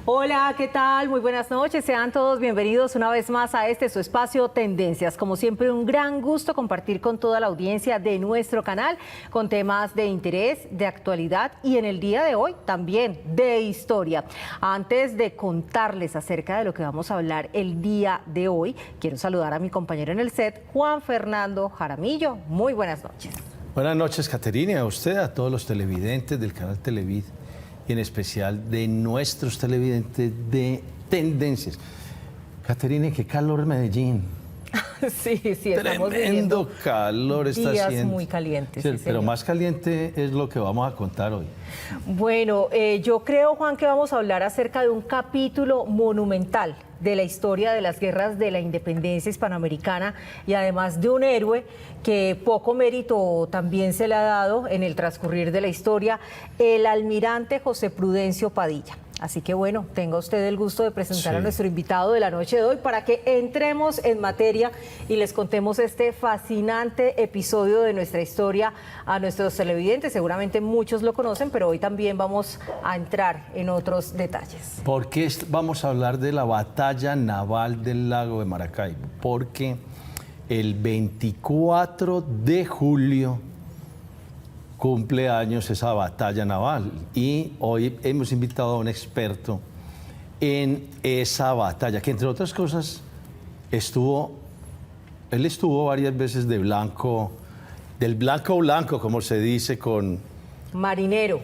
Hola, ¿qué tal? Muy buenas noches. Sean todos bienvenidos una vez más a su espacio Tendencias. Como siempre, un gran gusto compartir con toda la audiencia de nuestro canal con temas de interés, de actualidad y en el día de hoy también de historia. Antes de contarles acerca de lo que vamos a hablar el día de hoy, quiero saludar a mi compañero en el set, Juan Fernando Jaramillo. Muy buenas noches. Buenas noches, Caterina, a usted, a todos los televidentes del canal Televid y en especial de nuestros televidentes de Tendencias. Caterina, qué calor en Medellín. Sí, estamos Tremendo calor está días haciendo. muy calientes. Sí, Sí, pero señor. más caliente es lo que vamos a contar hoy. Bueno, yo creo, Juan, que vamos a hablar acerca de un capítulo monumental de la historia de las guerras de la independencia hispanoamericana y además de un héroe que poco mérito también se le ha dado en el transcurrir de la historia, el almirante José Prudencio Padilla. Así que bueno, tenga usted el gusto de presentar a nuestro invitado de la noche de hoy para que entremos en materia y les contemos este fascinante episodio de nuestra historia a nuestros televidentes. Seguramente muchos lo conocen, pero hoy también vamos a entrar en otros detalles. ¿Por qué vamos a hablar de la batalla naval del lago de Maracaibo? Porque el 24 de julio cumple años esa batalla naval y hoy hemos invitado a un experto en esa batalla, que entre otras cosas él estuvo varias veces de blanco, del blanco, como se dice con... Marinero.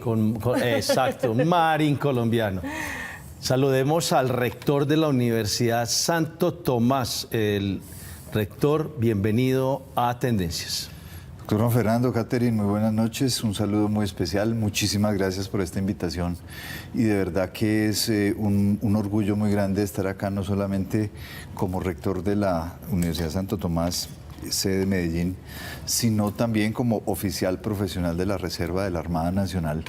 Exacto, marín colombiano. Saludemos al rector de la Universidad Santo Tomás. El rector, bienvenido a Tendencias. Doctor Juan Fernando, Catherine, muy buenas noches, un saludo muy especial, muchísimas gracias por esta invitación y de verdad que es un orgullo muy grande estar acá, no solamente como rector de la Universidad Santo Tomás, sede de Medellín, sino también como oficial profesional de la Reserva de la Armada Nacional,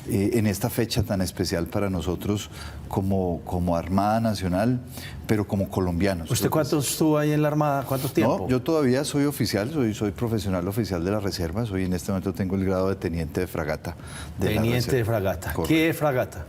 en esta fecha tan especial para nosotros como Armada Nacional, pero como colombianos. ¿Usted cuánto estuvo ahí en la Armada? ¿Cuánto tiempo? No, yo todavía soy oficial, soy profesional oficial de la Reserva, en este momento tengo el grado de teniente de fragata. Teniente de fragata. Correcto. ¿Qué fragata?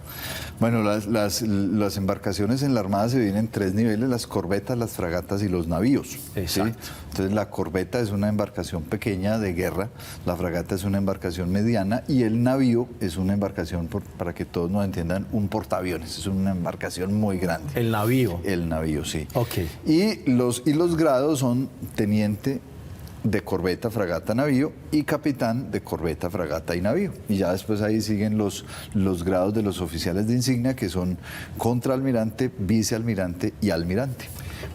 Bueno, las embarcaciones en la Armada se dividen en tres niveles: las corbetas, las fragatas y los navíos. Exacto. ¿Sí? Entonces la corbeta es una embarcación pequeña de guerra, la fragata es una embarcación mediana y el navío es una embarcación, para que todos nos entiendan, un portaaviones, es una embarcación muy grande. El navío. El navío, sí. Ok. Y los grados son teniente de corbeta, fragata, navío y capitán de corbeta, fragata y navío. Y ya después ahí siguen los grados de los oficiales de insignia, que son contraalmirante, vicealmirante y almirante.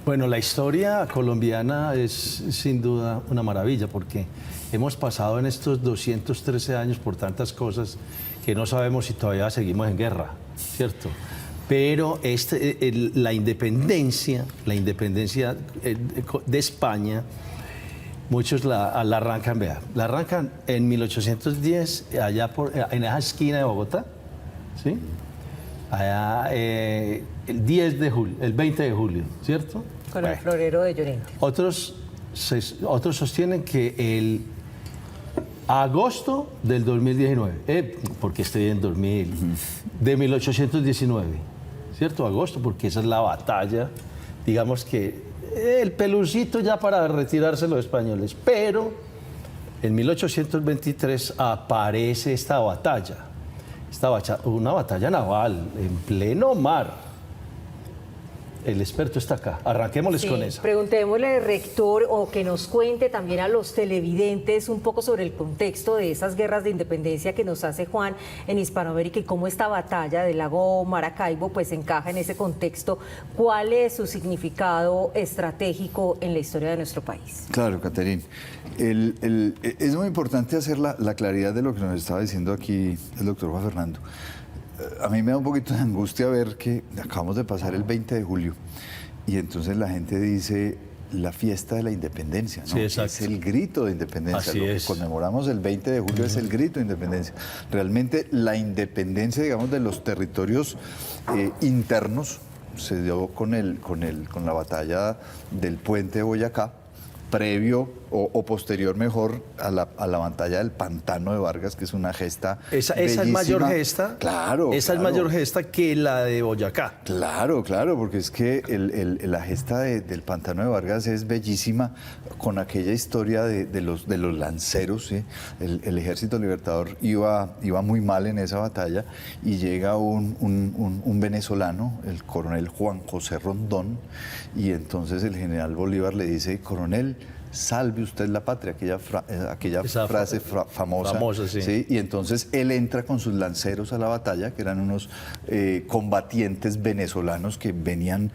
Bueno, la historia colombiana es sin duda una maravilla porque hemos pasado en estos 213 años por tantas cosas que no sabemos si todavía seguimos en guerra, ¿cierto? Pero la independencia de España, muchos la arrancan, vea, la arrancan en 1810, allá en esa esquina de Bogotá, ¿sí? Allá el 20 de julio, ¿cierto? Con el florero de Llorente. Otros sostienen que el agosto del 2019, porque estoy en 2000, de 1819, ¿cierto? Agosto, porque esa es la batalla, digamos que el pelucito ya para retirarse los españoles, pero en 1823 aparece esta batalla, una batalla naval en pleno mar. El experto está acá. Arranquémosles con eso. Preguntémosle, rector, o que nos cuente también a los televidentes un poco sobre el contexto de esas guerras de independencia que nos hace Juan en Hispanoamérica y cómo esta batalla del lago Maracaibo pues encaja en ese contexto. ¿Cuál es su significado estratégico en la historia de nuestro país? Claro, Catherine. Es muy importante hacer la claridad de lo que nos estaba diciendo aquí el doctor Juan Fernando. A mí me da un poquito de angustia ver que acabamos de pasar el 20 de julio y entonces la gente dice la fiesta de la independencia, ¿no? Sí, exacto. Es el grito de independencia. Así Lo que es. conmemoramos el 20 de julio es el grito de independencia. Realmente la independencia, digamos, de los territorios internos se dio con la batalla del puente de Boyacá, previo o posterior mejor a la batalla del Pantano de Vargas, que es una gesta Esa es bellísima. mayor gesta. Claro. Esa es claro. mayor gesta que la de Boyacá. Claro, claro, porque es que la gesta del Pantano de Vargas es bellísima, con aquella historia de los lanceros, ¿sí? El Ejército Libertador iba muy mal en esa batalla y llega un venezolano, el coronel Juan José Rondón, y entonces el general Bolívar le dice: coronel, salve usted la patria, aquella frase famosa. Sí. Y entonces él entra con sus lanceros a la batalla, que eran unos combatientes venezolanos que venían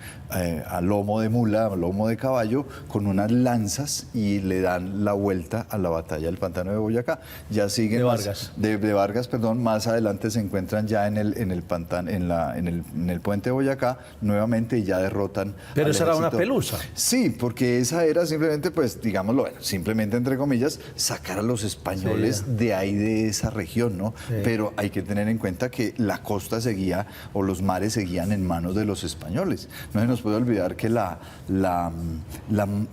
a lomo de mula, a lomo de caballo, con unas lanzas, y le dan la vuelta a la batalla del Pantano de Boyacá. Ya siguen De Vargas. De Vargas, perdón. Más adelante se encuentran ya en el puente de Boyacá nuevamente, y ya derrotan. Pero al esa era una ejército. pelusa. Sí, porque esa era simplemente, pues, digámoslo, bueno, simplemente entre comillas, sacar a los españoles de ahí, de esa región, ¿no? Sí. Pero hay que tener en cuenta que la costa seguía, o los mares seguían en manos de los españoles. No se nos puede olvidar que la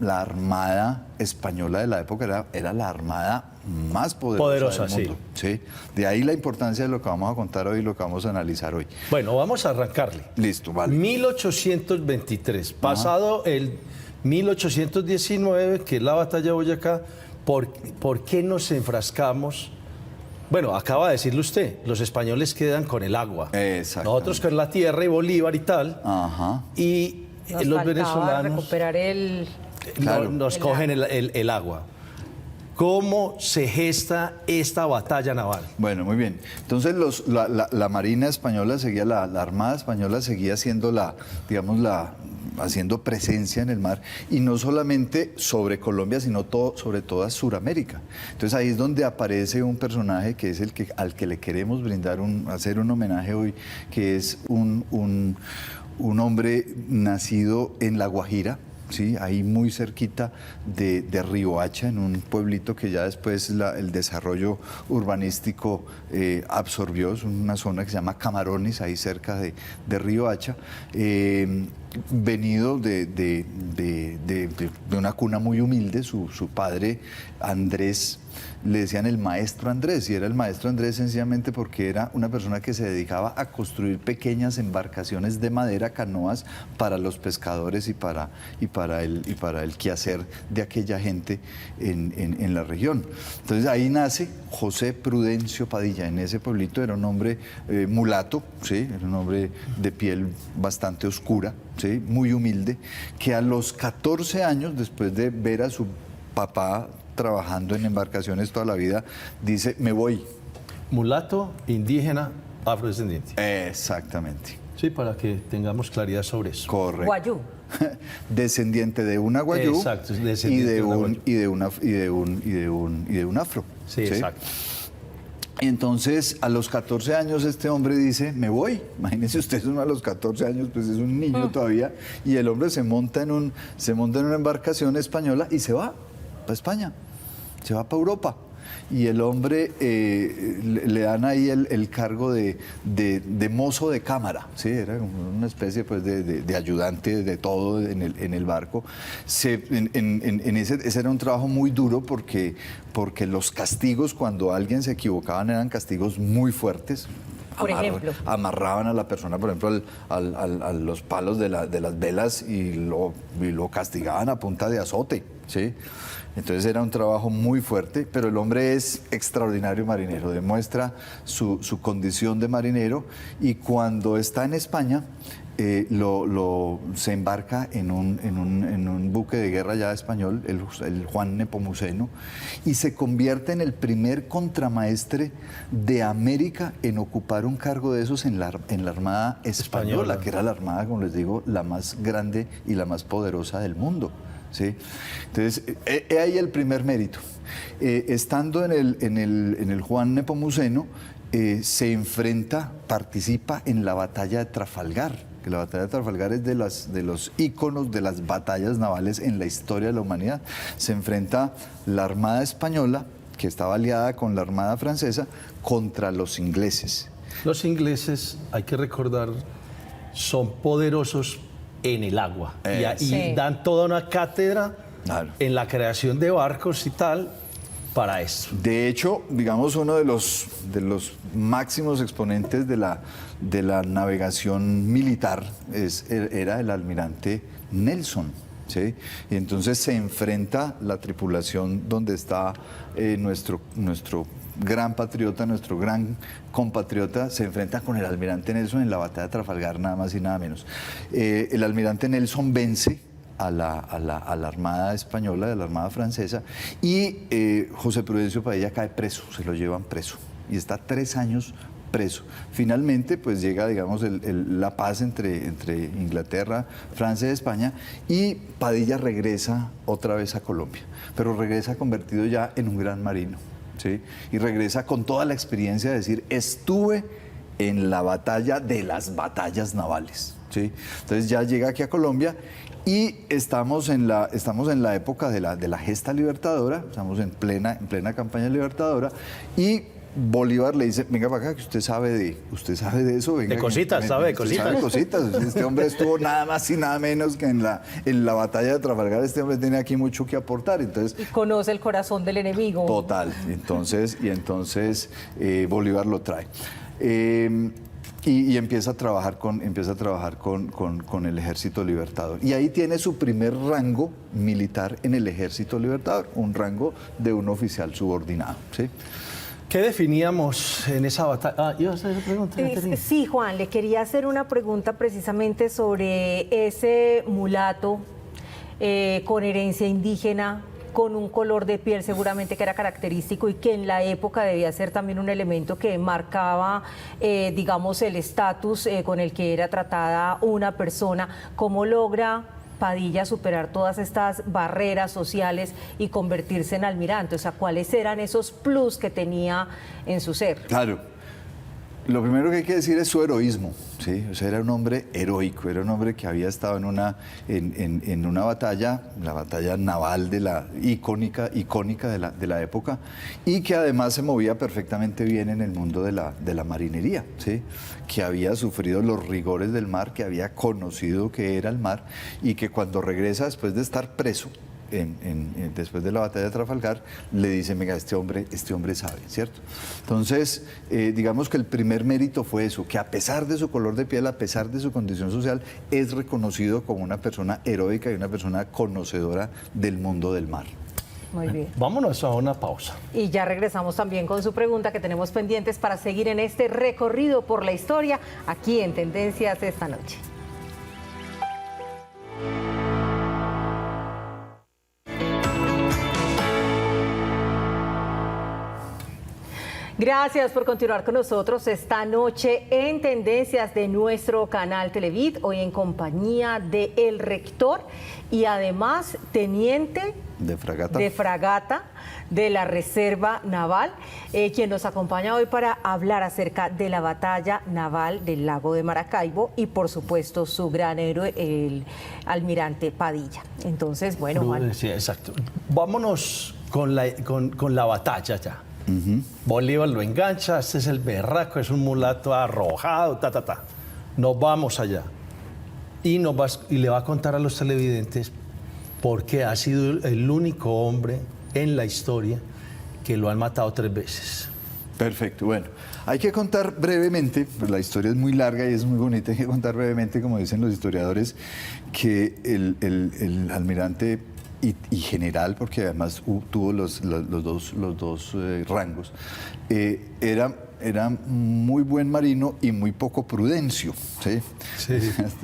armada española de la época era la armada más poderosa del mundo. Sí. De ahí la importancia de lo que vamos a contar hoy y lo que vamos a analizar hoy. Bueno, vamos a arrancarle. Listo, vale. 1823, pasado el 1819, que es la batalla de Boyacá, ¿por qué nos enfrascamos? Bueno, acaba de decirlo usted, los españoles quedan con el agua. Nosotros con la tierra y Bolívar y tal. Ajá. Y Nos los faltaba venezolanos recuperar el... Claro. nos cogen el agua. ¿Cómo se gesta esta batalla naval? Bueno, muy bien. Entonces la Marina española seguía, la Armada española seguía haciendo haciendo presencia en el mar, y no solamente sobre Colombia, sino sobre toda Sudamérica. Entonces ahí es donde aparece un personaje que es al que le queremos hacer un homenaje hoy, que es un hombre nacido en La Guajira. Sí, ahí muy cerquita de Riohacha, en un pueblito que ya después el desarrollo urbanístico absorbió. Es una zona que se llama Camarones, ahí cerca de Riohacha. Venido de una cuna muy humilde. Su padre, Andrés, le decían el maestro Andrés, y era el maestro Andrés sencillamente porque era una persona que se dedicaba a construir pequeñas embarcaciones de madera, canoas, para los pescadores y para el quehacer de aquella gente en la región. Entonces ahí nace José Prudencio Padilla. En ese pueblito era un hombre mulato, ¿sí? Era un hombre de piel bastante oscura, ¿sí? Muy humilde, que a los 14 años, después de ver a su papá trabajando en embarcaciones toda la vida, dice: me voy. Mulato, indígena, afrodescendiente. Exactamente. Sí, para que tengamos claridad sobre eso. Correcto. Guayú. Descendiente de una guayú. Exacto, y descendiente de una guayú. Y de un afro. Sí, exacto. Y entonces, a los 14 años, este hombre dice: me voy. Imagínense ustedes, uno a los 14 años, pues es un niño todavía, y el hombre se monta en una embarcación española y se va para España, se va para Europa. Y el hombre le dan ahí el cargo de mozo de cámara, ¿sí? Era una especie, pues, de ayudante de todo en el barco. Ese era un trabajo muy duro porque los castigos cuando alguien se equivocaban eran castigos muy fuertes. Por ejemplo, amarraban a la persona, por ejemplo, a los palos de las velas, y lo castigaban a punta de azote, ¿sí? Entonces era un trabajo muy fuerte, pero el hombre es extraordinario marinero, demuestra su condición de marinero, y cuando está en España se embarca en un buque de guerra ya español, el Juan Nepomuceno, y se convierte en el primer contramaestre de América en ocupar un cargo de esos en la Armada española, que era la armada, como les digo, la más grande y la más poderosa del mundo. ¿Sí? Entonces, he ahí el primer mérito. Estando en el Juan Nepomuceno, participa en la batalla de Trafalgar, que la batalla de Trafalgar es de los íconos de las batallas navales en la historia de la humanidad. Se enfrenta la Armada española, que estaba aliada con la Armada francesa, contra los ingleses. Los ingleses, hay que recordar, son poderosos en el agua, y Sí. dan toda una cátedra Claro. en la creación de barcos y tal para eso. De hecho, digamos, uno de los máximos exponentes de la navegación militar era el almirante Nelson. ¿Sí? Y entonces se enfrenta la tripulación donde está nuestro gran patriota, nuestro gran compatriota, se enfrenta con el almirante Nelson en la batalla de Trafalgar, nada más y nada menos. El almirante Nelson vence a la Armada Española, a la Armada Francesa, y José Prudencio Padilla cae preso, se lo llevan preso, y está 3 años preso. Finalmente, pues llega, digamos, la paz entre Inglaterra, Francia y España, y Padilla regresa otra vez a Colombia, pero regresa convertido ya en un gran marino, ¿sí? Y regresa con toda la experiencia de decir, estuve en la batalla de las batallas navales, ¿sí? Entonces ya llega aquí a Colombia y estamos en la época de la gesta libertadora, estamos en plena campaña libertadora, y Bolívar le dice, venga para acá, que usted sabe de eso. Venga, de cositas, sabe de cositas. Sabe cositas. Este hombre estuvo nada más y nada menos que en la batalla de Trafalgar. Este hombre tiene aquí mucho que aportar. Entonces, y conoce el corazón del enemigo. Total. Entonces Bolívar lo trae. Y empieza a trabajar con el Ejército Libertador. Y ahí tiene su primer rango militar en el Ejército Libertador, un rango de un oficial subordinado, ¿sí? ¿Qué definíamos en esa batalla? ¿Ibas a hacer pregunta, Caterina? Sí, Juan, le quería hacer una pregunta precisamente sobre ese mulato con herencia indígena, con un color de piel seguramente que era característico y que en la época debía ser también un elemento que marcaba, digamos, el estatus con el que era tratada una persona. ¿Cómo logra Padilla superar todas estas barreras sociales y convertirse en almirante? O sea, ¿cuáles eran esos plus que tenía en su ser? Claro. Lo primero que hay que decir es su heroísmo, ¿sí? O sea, era un hombre heroico, era un hombre que había estado en una batalla, la batalla naval icónica de la época, y que además se movía perfectamente bien en el mundo de la marinería, ¿sí? Que había sufrido los rigores del mar, que había conocido qué era el mar, y que cuando regresa después de estar preso, después de la batalla de Trafalgar, le dicen, venga, este hombre sabe, ¿cierto? Entonces, digamos que el primer mérito fue eso, que a pesar de su color de piel, a pesar de su condición social, es reconocido como una persona heroica y una persona conocedora del mundo del mar. Muy bien. Vámonos a una pausa. Y ya regresamos también con su pregunta que tenemos pendientes para seguir en este recorrido por la historia aquí en Tendencias esta noche. Gracias por continuar con nosotros esta noche en Tendencias de nuestro canal Televid, hoy en compañía del rector y además teniente de fragata de la Reserva Naval, quien nos acompaña hoy para hablar acerca de la batalla naval del lago de Maracaibo y por supuesto su gran héroe, el almirante Padilla. Entonces, bueno, Juan. Sí, exacto. Vámonos con la batalla ya. Bolívar lo engancha, este es el berraco, es un mulato arrojado, Nos vamos allá. Y le va a contar a los televidentes por qué ha sido el único hombre en la historia que lo han matado 3 veces. Perfecto, bueno, hay que contar brevemente, pues la historia es muy larga y es muy bonita, hay que contar brevemente, como dicen los historiadores, que el almirante y general, porque además tuvo los dos rangos, era muy buen marino y muy poco prudencio, ¿sí? Sí.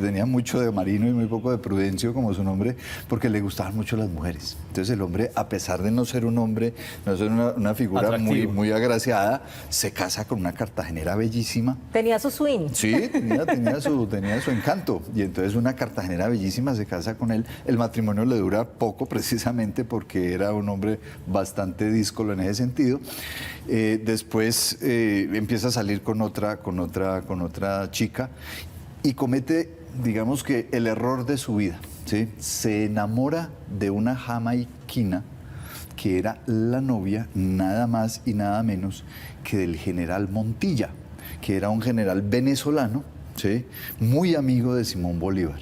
Tenía mucho de marino y muy poco de prudencio, como su nombre, porque le gustaban mucho las mujeres. Entonces el hombre, a pesar de no ser un hombre, no ser una figura muy agraciada, se casa con una cartagenera bellísima. Tenía su swing. Sí, tenía su encanto. Y entonces una cartagenera bellísima se casa con él. El matrimonio le dura poco, precisamente porque era un hombre bastante díscolo en ese sentido. Después empieza a salir con otra chica y comete, digamos que el error de su vida, ¿sí? Se enamora de una jamaiquina que era la novia nada más y nada menos que del general Montilla, que era un general venezolano, ¿sí? Muy amigo de Simón Bolívar.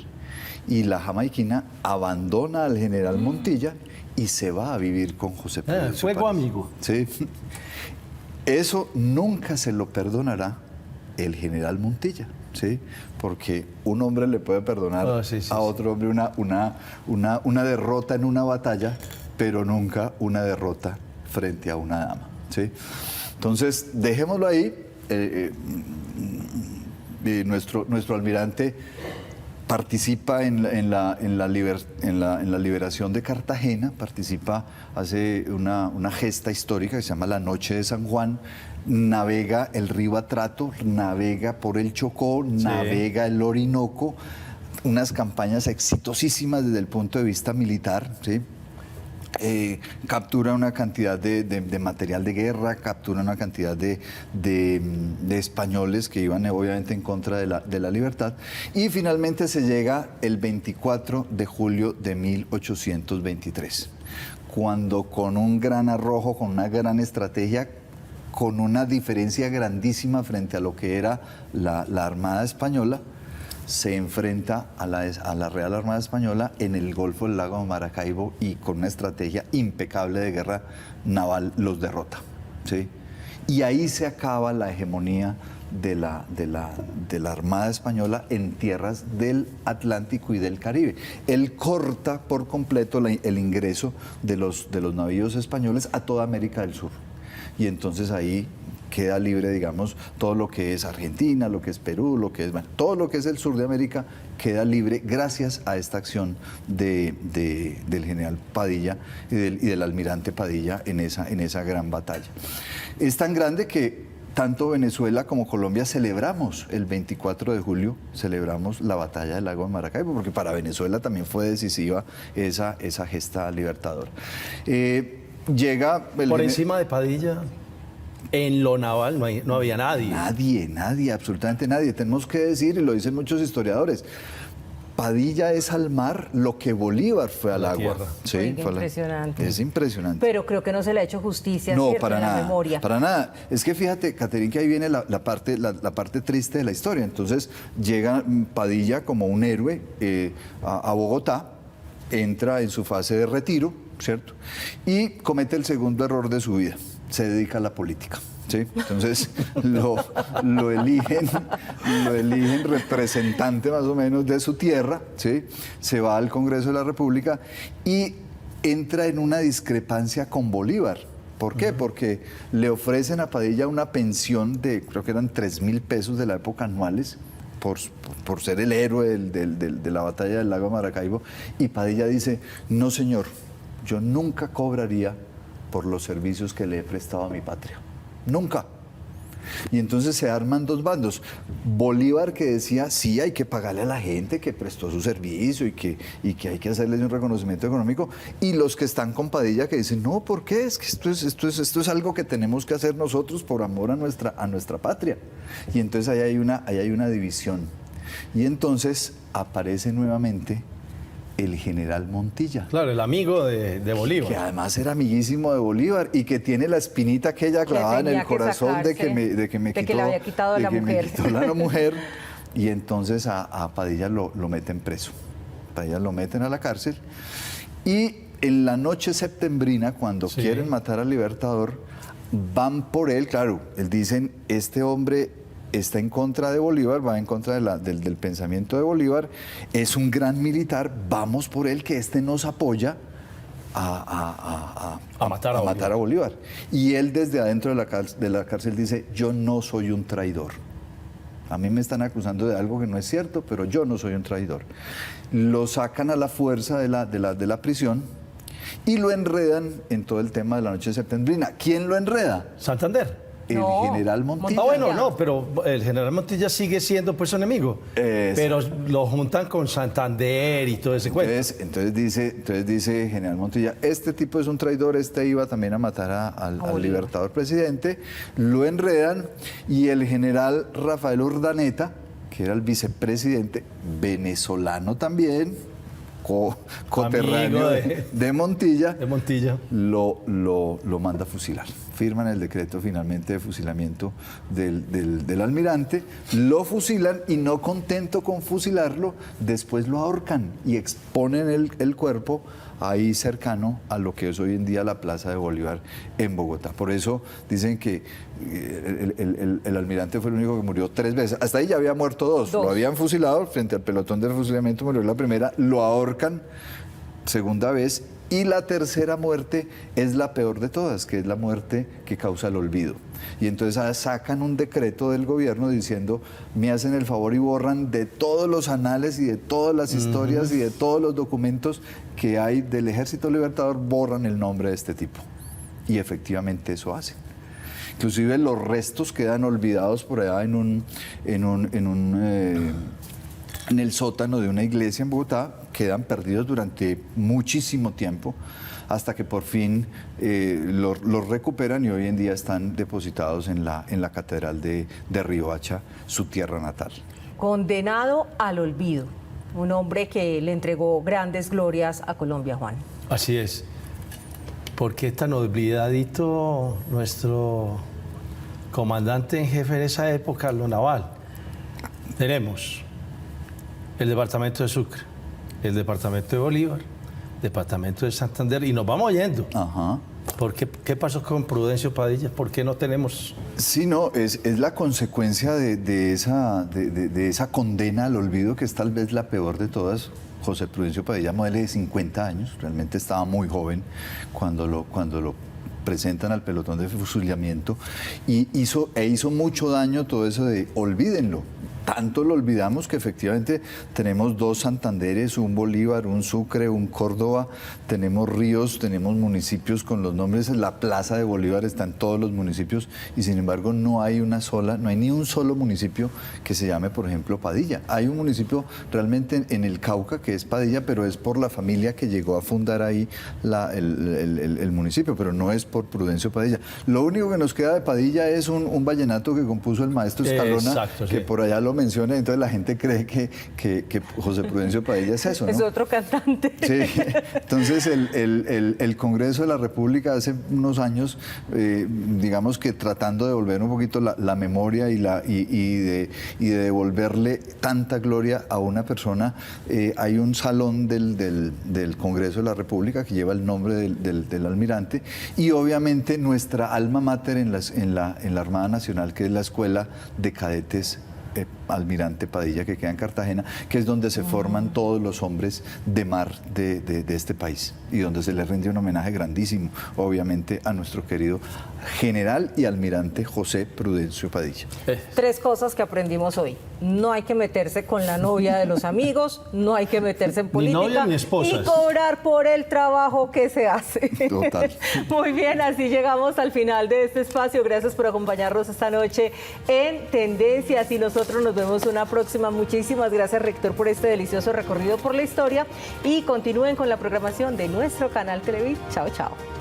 y la jamaiquina abandona al general Montilla y se va a vivir con José Prudencio fuego París. amigo. Sí. Eso nunca se lo perdonará el general Montilla, ¿sí? Porque un hombre le puede perdonar a otro hombre una derrota en una batalla, pero nunca una derrota frente a una dama, ¿sí? Entonces, dejémoslo ahí. Nuestro almirante participa en la liberación de Cartagena, hace una gesta histórica que se llama la Noche de San Juan, navega el río Atrato, navega por el Chocó, navega el Orinoco, unas campañas exitosísimas desde el punto de vista militar, ¿sí? Captura una cantidad de material de guerra, captura una cantidad de españoles que iban obviamente en contra de la libertad, y finalmente se llega el 24 de julio de 1823, cuando con un gran arrojo, con una gran estrategia, con una diferencia grandísima frente a lo que era la Armada Española, se enfrenta a la Real Armada Española en el Golfo del Lago de Maracaibo y con una estrategia impecable de guerra naval los derrota, ¿sí? Y ahí se acaba la hegemonía de la Armada Española en tierras del Atlántico y del Caribe. Él corta por completo el ingreso de los navíos españoles a toda América del Sur. Y entonces ahí queda libre, digamos, todo lo que es Argentina, lo que es Perú, todo lo que es el sur de América queda libre gracias a esta acción del general Padilla y del almirante Padilla en esa gran batalla. Es tan grande que tanto Venezuela como Colombia celebramos el 24 de julio, celebramos la batalla del Lago de Maracaibo, porque para Venezuela también fue decisiva esa gesta libertadora. Llega por encima de Padilla. En lo naval no había nadie. Nadie, absolutamente nadie. Tenemos que decir, y lo dicen muchos historiadores, Padilla es al mar lo que Bolívar fue al agua. Sí, impresionante. Es impresionante. Pero creo que no se le ha hecho justicia, no, ¿cierto? para en nada, la memoria. Para nada. Es que fíjate, Caterín, que ahí viene la parte triste de la historia. Entonces llega Padilla como un héroe a Bogotá, entra en su fase de retiro, ¿cierto? Y comete el segundo error de su vida. Se dedica a la política, ¿sí? Entonces lo eligen representante más o menos de su tierra, ¿sí? Se va al Congreso de la República y entra en una discrepancia con Bolívar. ¿Por qué? Porque le ofrecen a Padilla una pensión de, creo que eran 3.000 pesos de la época anuales, por ser el héroe de la batalla del Lago de Maracaibo, y Padilla dice, no señor, yo nunca cobraría por los servicios que le he prestado a mi patria. Nunca. Y entonces se arman dos bandos. Bolívar, que decía, sí, hay que pagarle a la gente que prestó su servicio y que hay que hacerles un reconocimiento económico. Y los que están con Padilla, que dicen, no, ¿por qué? Es que esto es algo que tenemos que hacer nosotros por amor a nuestra patria. Y entonces ahí hay una división. Y entonces aparece nuevamente el general Montilla. Claro, el amigo de Bolívar. Que además era amiguísimo de Bolívar y que tiene la espinita aquella clavada en el corazón de que le había quitado la mujer. Me quitó la mujer. Y entonces a Padilla lo meten preso. Padilla lo meten a la cárcel. Y en la noche septembrina, cuando quieren matar al Libertador, van por él. Claro, él dicen, este hombre está en contra de Bolívar, va en contra del pensamiento de Bolívar, es un gran militar, vamos por él, que nos apoya a matar a Bolívar. Y él desde adentro de la cárcel dice, yo no soy un traidor. A mí me están acusando de algo que no es cierto, pero yo no soy un traidor. Lo sacan a la fuerza de la prisión y lo enredan en todo el tema de la noche septembrina. ¿Quién lo enreda? Santander. El general Montilla. Bueno, no, pero el general Montilla sigue siendo pues su enemigo. Pero lo juntan con Santander y todo ese cuento. Entonces dice general Montilla, este tipo es un traidor, iba también a matar al Libertador presidente. Lo enredan y el general Rafael Urdaneta, que era el vicepresidente, venezolano también, coterráneo de Montilla, lo manda a fusilar. firman el decreto finalmente de fusilamiento del almirante, lo fusilan y no contento con fusilarlo, después lo ahorcan y exponen el cuerpo ahí cercano a lo que es hoy en día la Plaza de Bolívar en Bogotá. Por eso dicen que el almirante fue el único que murió 3 veces. Hasta ahí ya había muerto 2. Lo habían fusilado frente al pelotón del fusilamiento, murió la primera, lo ahorcan segunda vez, y la tercera muerte es la peor de todas, que es la muerte que causa el olvido. Y entonces sacan un decreto del gobierno diciendo, me hacen el favor y borran de todos los anales y de todas las historias y de todos los documentos que hay del Ejército Libertador, borran el nombre de este tipo. Y efectivamente eso hacen. Inclusive los restos quedan olvidados por allá en el sótano de una iglesia en Bogotá, quedan perdidos durante muchísimo tiempo, hasta que por fin los recuperan y hoy en día están depositados en la Catedral de Riohacha, su tierra natal. Condenado al olvido, un hombre que le entregó grandes glorias a Colombia, Juan. Así es. ¿Por qué tan olvidadito nuestro comandante en jefe en esa época, lo naval? Tenemos el departamento de Sucre, el departamento de Bolívar, departamento de Santander, y nos vamos yendo. Ajá. ¿Qué pasó con Prudencio Padilla? ¿Por qué no tenemos...? Sí, no, es la consecuencia de esa condena al olvido, que es tal vez la peor de todas. José Prudencio Padilla, modelo de 50 años, realmente estaba muy joven cuando lo presentan al pelotón de fusilamiento, y hizo mucho daño todo eso de olvídenlo. Tanto lo olvidamos que efectivamente tenemos 2 Santanderes, un Bolívar, un Sucre, un Córdoba, tenemos ríos, tenemos municipios con los nombres, la Plaza de Bolívar está en todos los municipios, y sin embargo no hay ni un solo municipio que se llame, por ejemplo, Padilla. Hay un municipio realmente en el Cauca que es Padilla, pero es por la familia que llegó a fundar ahí el municipio, pero no es por Prudencio Padilla. Lo único que nos queda de Padilla es un vallenato que compuso el maestro Escalona. Exacto, que sí. Por allá lo menciona, entonces la gente cree que José Prudencio Padilla es eso, ¿no? Es otro cantante. Sí, entonces el Congreso de la República hace unos años, digamos que tratando de devolver un poquito la memoria y de devolverle tanta gloria a una persona, hay un salón del Congreso de la República que lleva el nombre del almirante, y obviamente nuestra alma mater en la Armada Nacional, que es la Escuela de Cadetes Almirante Padilla, que queda en Cartagena, que es donde se forman todos los hombres de mar de este país, y donde se le rinde un homenaje grandísimo, obviamente, a nuestro querido general y almirante José Prudencio Padilla. 3 cosas que aprendimos hoy. No hay que meterse con la novia de los amigos, no hay que meterse en política, Ni novia ni esposas, y cobrar por el trabajo que se hace. Total. Muy bien, así llegamos al final de este espacio. Gracias por acompañarnos esta noche en Tendencias, y nosotros nos vemos una próxima. Muchísimas gracias, rector, por este delicioso recorrido por la historia, y continúen con la programación de nuestro canal Televid. Chao, chao.